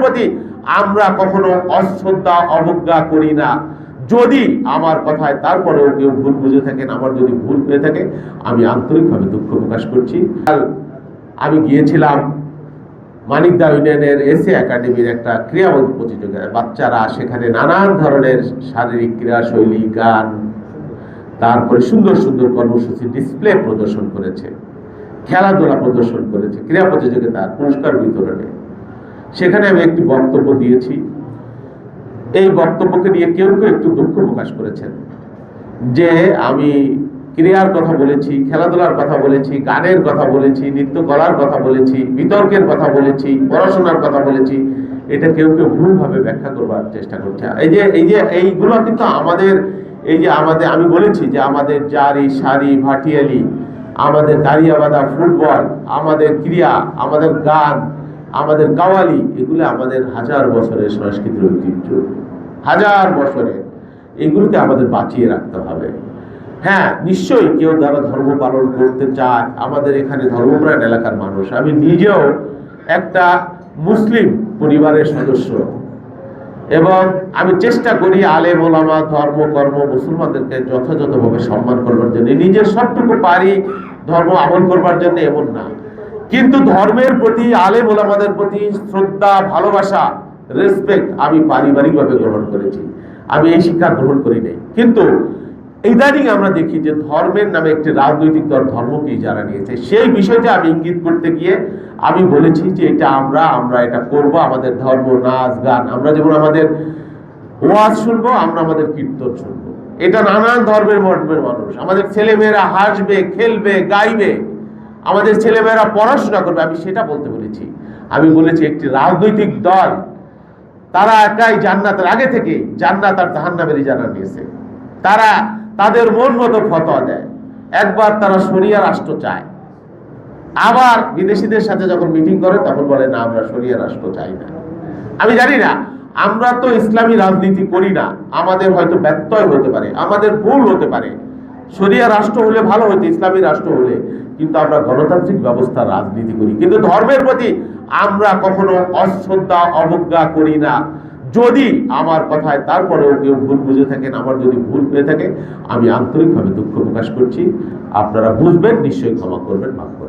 প্রতি আমরা কখনো অশ্রদ্ধা অবজ্ঞা করি না। যদি আমার কথায় তারপরেও কেউ ভুল বুঝে থাকেন, আমার যদি ভুল হয়ে থাকে, আমি আন্তরিকভাবে দুঃখ প্রকাশ করছি। আমি গিয়েছিলাম মানিকদা ইউনিয়নের এসি একাডেমির একটা ক্রীড়া প্রতিযোগিতায়। বাচ্চারা সেখানে নানান ধরনের শারীরিক ক্রীড়াশৈলী, গান, তারপরে সুন্দর সুন্দর কর্মসূচি ডিসপ্লে প্রদর্শন করেছে, খেলাধুলা প্রদর্শন করেছে, ক্রীড়া প্রতিযোগিতার পুরস্কার বিতরণে। সেখানে আমি একটি বক্তব্য দিয়েছি। এই বক্তব্যকে নিয়ে কেউ কেউ একটু দুঃখ প্রকাশ করেছেন যে আমি ক্রীড়ার কথা বলেছি, খেলাধুলার কথা বলেছি, গানের কথা বলেছি, নৃত্যকলার কথা বলেছি, বিতর্কের কথা বলেছি, পড়াশোনার কথা বলেছি। এটা কেউ কেউ ভুলভাবে ব্যাখ্যা করবার চেষ্টা করছে। এইগুলো কিন্তু আমি বলেছি যে আমাদের জারি, সারি, ভাটিয়ালি, আমাদের দাঁড়িয়াবাদা, ফুটবল, আমাদের ক্রীড়া, আমাদের গান, আমাদের কাওয়ালি, এগুলো আমাদের হাজার বছরের সংস্কৃতির ঐতিহ্য, হাজার বছরের। এগুলোকে আমাদের বাঁচিয়ে রাখতে হবে। হ্যাঁ, নিশ্চয়ই কেউ যারা ধর্ম পালন করতে চায়, আমাদের এখানে ধর্মপ্রাণ এলাকার মানুষ, আমি নিজেও একটা মুসলিম পরিবারের সদস্য, এবং আমি চেষ্টা করি আলেম ওলামা, ধর্ম কর্ম, মুসলমানদেরকে যথাযথভাবে সম্মান করবার জন্য। নিজের সবটুকু পারি ধর্ম আমল করবার জন্য, এমন না। কিন্তু ধর্মের প্রতি, আলেম ওলামাদের প্রতি শ্রদ্ধা, ভালোবাসা, রেসপেক্ট আমি পারিবারিকভাবে গ্রহণ করেছি। আমি এই শিক্ষা গ্রহণ করি নাই। কিন্তু ইদানিং আমরা দেখি যে ধর্মের নামে একটি রাজনৈতিক দল ধর্মকে ইজারা নিয়েছে। সেই বিষয়টা আমি ইঙ্গিত করতে গিয়ে আমি বলেছি যে এটা আমরা এটা করব। আমাদের ধর্ম, নাচ গান, আমরা যেমন আমাদের ওয়াজ শুনবো, আমরা আমাদের কীর্তন শুনবো। এটা নানান ধর্মের মানুষ, আমাদের ছেলেমেয়েরা হাসবে, খেলবে, গাইবে, আমাদের ছেলেমেয়েরা পড়াশোনা করবে। আমি সেটা বলতে বলেছি। আমি বলেছি একটি রাজনৈতিক দল তারা একাই জান্নাতের, আগে থেকে জান্নাত আর জাহান্নামের ইজারা নিয়েছে। তারা তাদের মন মতো ফতোয়া দেয়। একবার তারা শরিয়া রাষ্ট্র চায়, আবার বিদেশিদের সাথে যখন মিটিং করে তখন বলে না, আমরা শরিয়া রাষ্ট্র চাই না। আমি জানি না, আমরা তো ইসলামী রাজনীতি করি না, আমাদের হয়তো ব্যত্যয় হতে পারে, আমাদের ভুল হতে পারে। শরিয়া রাষ্ট্র হলে ভালো হতো, ইসলামী রাষ্ট্র হলে। কিন্তু আমরা গণতান্ত্রিক ব্যবস্থার রাজনীতি করি, কিন্তু ধর্মের প্রতি আমরা কখনো অশ্রদ্ধা অবজ্ঞা করি না। যদি আমার কথায় তারপরেও কেউ ভুল বুঝে থাকেন, আমার যদি ভুল হয়ে থাকে, আমি আন্তরিকভাবে দুঃখ প্রকাশ করছি। আপনারা বুঝবেন, নিশ্চয়ই ক্ষমা করবেন, মাফ করবেন।